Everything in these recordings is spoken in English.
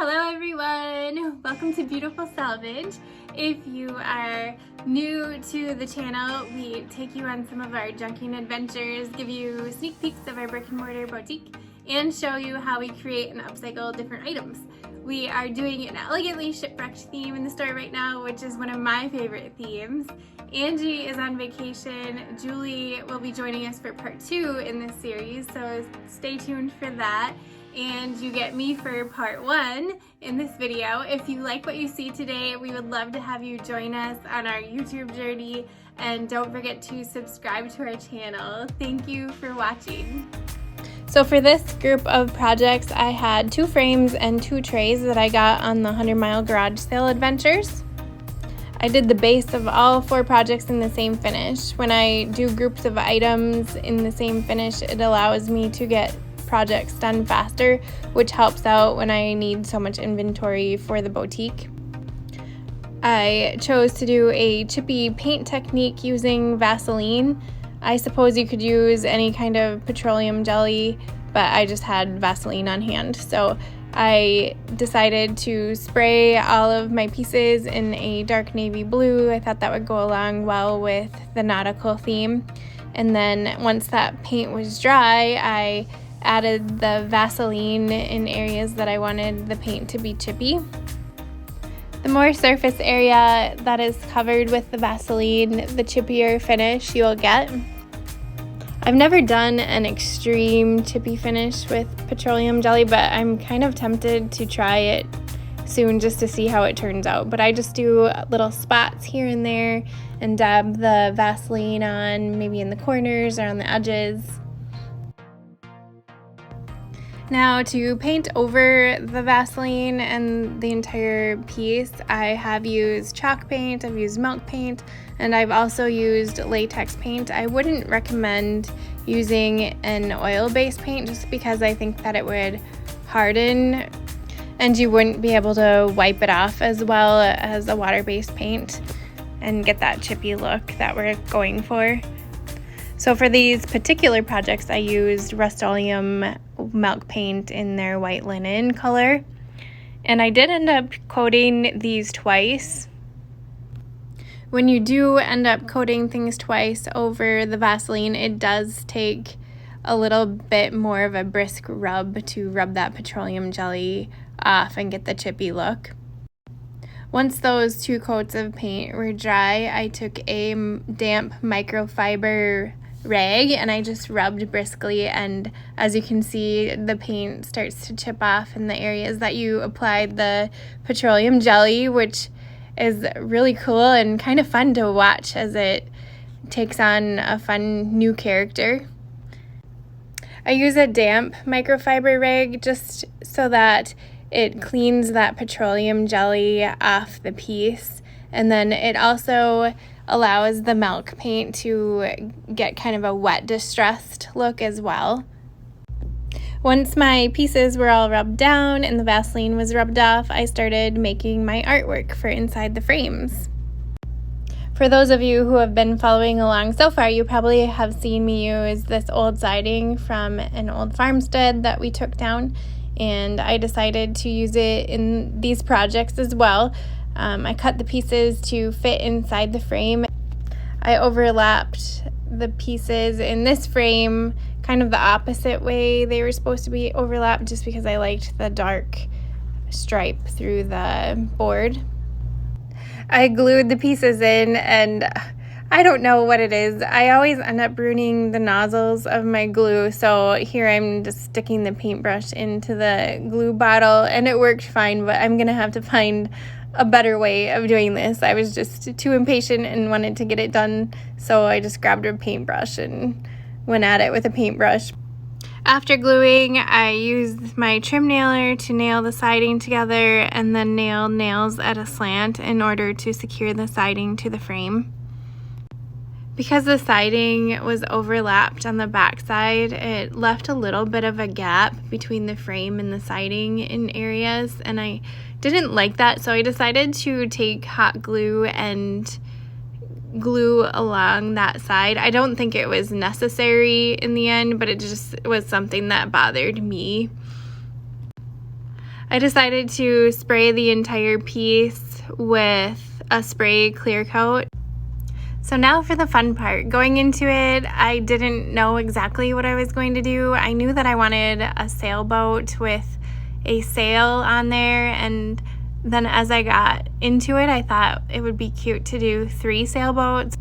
Hello everyone! Welcome to Beautiful Salvage. If you are new to the channel, we take you on some of our junking adventures, give you sneak peeks of our brick and mortar boutique, and show you how we create and upcycle different items. We are doing an Elegantly Shipwrecked theme in the store right now, which is one of my favorite themes. Angie is on vacation. Julie will be joining us for part 2 in this series, so stay tuned for that. And you get me for part 1 in this video. If you like what you see today, we would love to have you join us on our YouTube journey, and don't forget to subscribe to our channel. Thank you for watching. So for this group of projects, I had 2 frames and 2 trays that I got on the 100 Mile Garage Sale Adventures. I did the base of all 4 projects in the same finish. When I do groups of items in the same finish, it allows me to get projects done faster, which helps out when I need so much inventory for the boutique. I chose to do a chippy paint technique using Vaseline. I suppose you could use any kind of petroleum jelly, but I just had Vaseline on hand. So I decided to spray all of my pieces in a dark navy blue. I thought that would go along well with the nautical theme. And then once that paint was dry, I added the Vaseline in areas that I wanted the paint to be chippy. The more surface area that is covered with the Vaseline, the chippier finish you'll get. I've never done an extreme chippy finish with petroleum jelly, but I'm kind of tempted to try it soon just to see how it turns out. But I just do little spots here and there and dab the Vaseline on, maybe in the corners or on the edges. Now to paint over the Vaseline and the entire piece, I have used chalk paint, I've used milk paint, and I've also used latex paint. I wouldn't recommend using an oil-based paint just because I think that it would harden and you wouldn't be able to wipe it off as well as a water-based paint and get that chippy look that we're going for. So for these particular projects, I used Rust-Oleum milk paint in their white linen color. And I did end up coating these twice. When you do end up coating things twice over the Vaseline, it does take a little bit more of a brisk rub to rub that petroleum jelly off and get the chippy look. Once those 2 coats of paint were dry, I took a damp microfiber rag and I just rubbed briskly, and as you can see, the paint starts to chip off in the areas that you applied the petroleum jelly, which is really cool and kind of fun to watch as it takes on a fun new character. I use a damp microfiber rag just so that it cleans that petroleum jelly off the piece, and then it also allows the milk paint to get kind of a wet, distressed look as well. Once my pieces were all rubbed down and the Vaseline was rubbed off, I started making my artwork for inside the frames. For those of you who have been following along so far, you probably have seen me use this old siding from an old farmstead that we took down, and I decided to use it in these projects as well. I cut the pieces to fit inside the frame. I overlapped the pieces in this frame kind of the opposite way they were supposed to be overlapped, just because I liked the dark stripe through the board. I glued the pieces in, and I don't know what it is. I always end up ruining the nozzles of my glue, so here I'm just sticking the paintbrush into the glue bottle, and it worked fine, but I'm gonna have to find a better way of doing this. I was just too impatient and wanted to get it done, so I just grabbed a paintbrush and went at it with a paintbrush. After gluing, I used my trim nailer to nail the siding together and then nailed nails at a slant in order to secure the siding to the frame. Because the siding was overlapped on the back side, it left a little bit of a gap between the frame and the siding in areas, and I didn't like that, so I decided to take hot glue and glue along that side. I don't think it was necessary in the end, but it just was something that bothered me. I decided to spray the entire piece with a spray clear coat. So now for the fun part. Going into it, I didn't know exactly what I was going to do. I knew that I wanted a sailboat with a sail on there, and then as I got into it, I thought it would be cute to do 3 sailboats.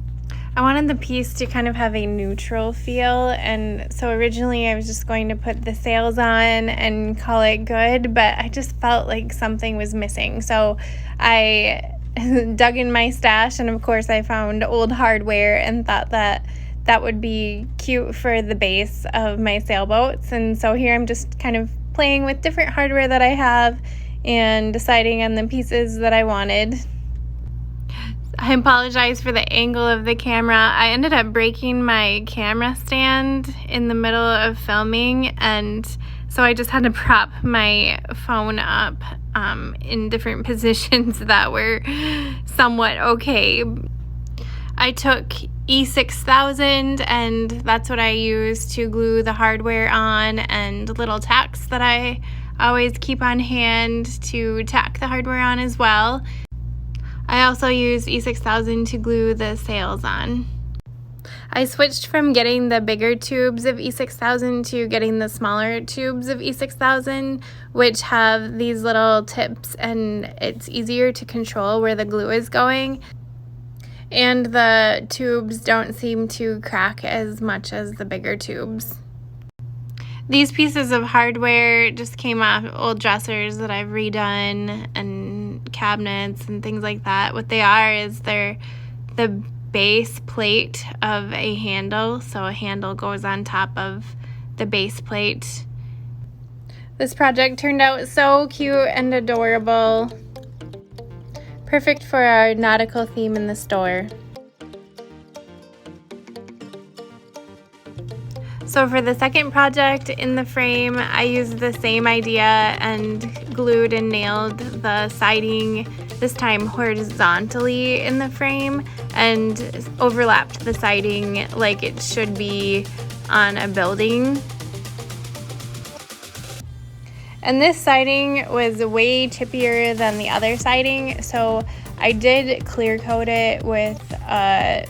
I wanted the piece to kind of have a neutral feel, and so originally I was just going to put the sails on and call it good, but I just felt like something was missing. So I dug in my stash, and of course I found old hardware and thought that that would be cute for the base of my sailboats. And so here I'm just kind of playing with different hardware that I have and deciding on the pieces that I wanted. I apologize for the angle of the camera. I ended up breaking my camera stand in the middle of filming, and so I just had to prop my phone up in different positions that were somewhat okay. I took E6000, and that's what I use to glue the hardware on, and little tacks that I always keep on hand to tack the hardware on as well. I also use E6000 to glue the sails on. I switched from getting the bigger tubes of E6000 to getting the smaller tubes of E6000, which have these little tips, and it's easier to control where the glue is going. And the tubes don't seem to crack as much as the bigger tubes. These pieces of hardware just came off old dressers that I've redone, and cabinets and things like that. What they are is they're the base plate of a handle, so a handle goes on top of the base plate. This project turned out so cute and adorable. Perfect for our nautical theme in the store. So for the second project in the frame, I used the same idea and glued and nailed the siding, this time horizontally in the frame, and overlapped the siding like it should be on a building. And this siding was way chippier than the other siding, so I did clear coat it with a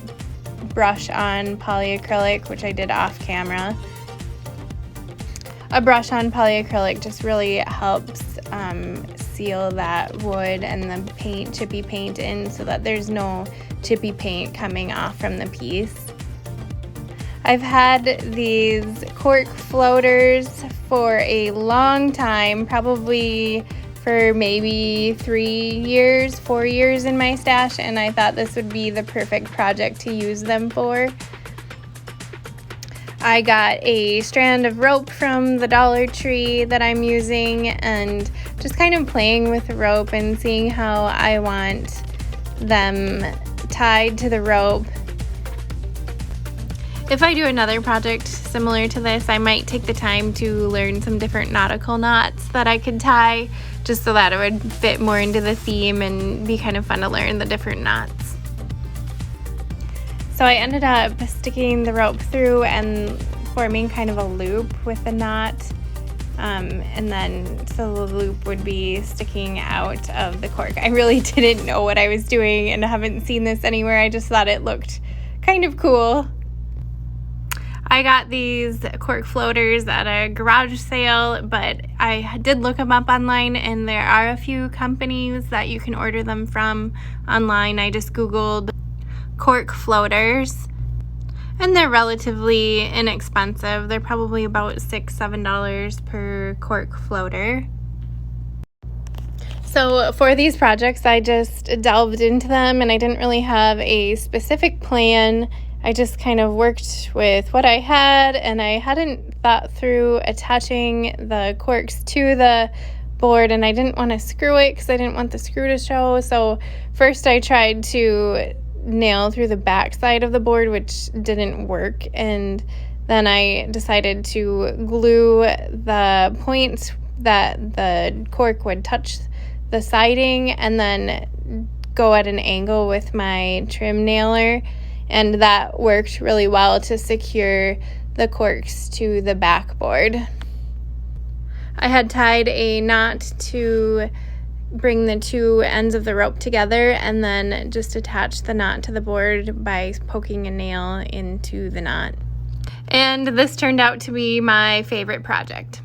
brush on polyacrylic, which I did off camera. A brush on polyacrylic just really helps seal that wood and the paint, chippy paint in, so that there's no chippy paint coming off from the piece. I've had these cork floaters for a long time, probably for maybe 4 years in my stash, and I thought this would be the perfect project to use them for. I got a strand of rope from the Dollar Tree that I'm using, and just kind of playing with the rope and seeing how I want them tied to the rope. If I do another project similar to this, I might take the time to learn some different nautical knots that I could tie, just so that it would fit more into the theme and be kind of fun to learn the different knots. So I ended up sticking the rope through and forming kind of a loop with the knot, and then so the loop would be sticking out of the cork. I really didn't know what I was doing and haven't seen this anywhere. I just thought it looked kind of cool. I got these cork floaters at a garage sale, but I did look them up online, and there are a few companies that you can order them from online. I just Googled cork floaters, and they're relatively inexpensive. They're probably about $6-7 per cork floater. So for these projects, I just delved into them, and I didn't really have a specific plan. I just kind of worked with what I had, and I hadn't thought through attaching the corks to the board, and I didn't want to screw it because I didn't want the screw to show. So first I tried to nail through the back side of the board, which didn't work, and then I decided to glue the points that the cork would touch the siding, and then go at an angle with my trim nailer, and that worked really well to secure the corks to the backboard. I had tied a knot to bring the two ends of the rope together and then just attach the knot to the board by poking a nail into the knot. And this turned out to be my favorite project.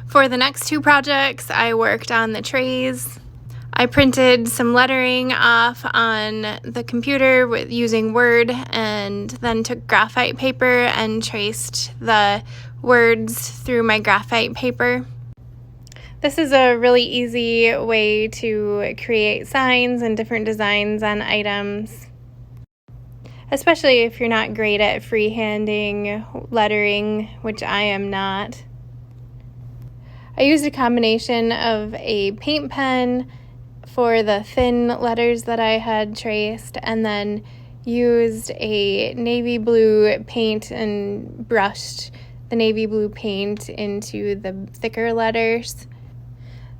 For the next two projects, I worked on the trays. I printed some lettering off on the computer using Word, and then took graphite paper and traced the words through my graphite paper. This is a really easy way to create signs and different designs on items, especially if you're not great at freehanding lettering, which I am not. I used a combination of a paint pen for the thin letters that I had traced, and then used a navy blue paint and brushed the navy blue paint into the thicker letters.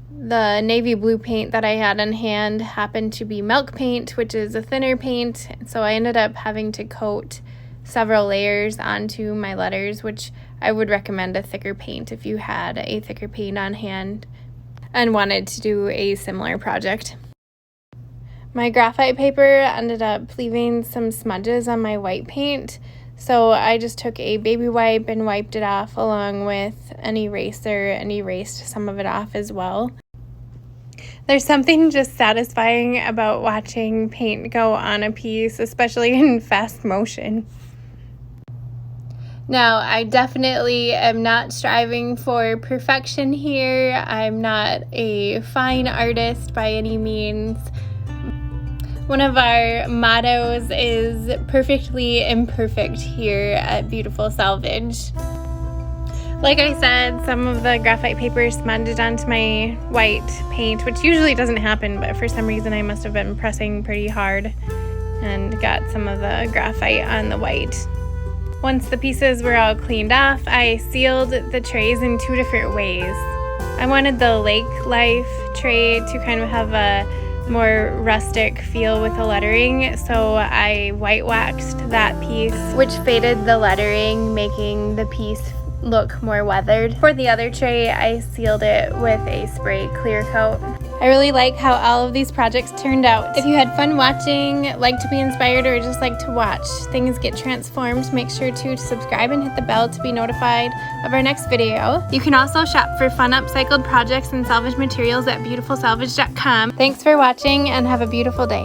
The navy blue paint that I had on hand happened to be milk paint, which is a thinner paint, so I ended up having to coat several layers onto my letters, which I would recommend a thicker paint if you had a thicker paint on hand and wanted to do a similar project. My graphite paper ended up leaving some smudges on my white paint, so I just took a baby wipe and wiped it off along with an eraser and erased some of it off as well. There's something just satisfying about watching paint go on a piece, especially in fast motion. Now, I definitely am not striving for perfection here. I'm not a fine artist by any means. One of our mottos is perfectly imperfect here at Beautiful Salvage. Like I said, some of the graphite paper smudged onto my white paint, which usually doesn't happen, but for some reason I must have been pressing pretty hard and got some of the graphite on the white. Once the pieces were all cleaned off, I sealed the trays in two different ways. I wanted the lake life tray to kind of have a more rustic feel with the lettering, so I white waxed that piece, which faded the lettering, making the piece look more weathered. For the other tray, I sealed it with a spray clear coat. I really like how all of these projects turned out. If you had fun watching, like to be inspired, or just like to watch things get transformed, make sure to subscribe and hit the bell to be notified of our next video. You can also shop for fun upcycled projects and salvage materials at beautifulsalvage.com. Thanks for watching and have a beautiful day.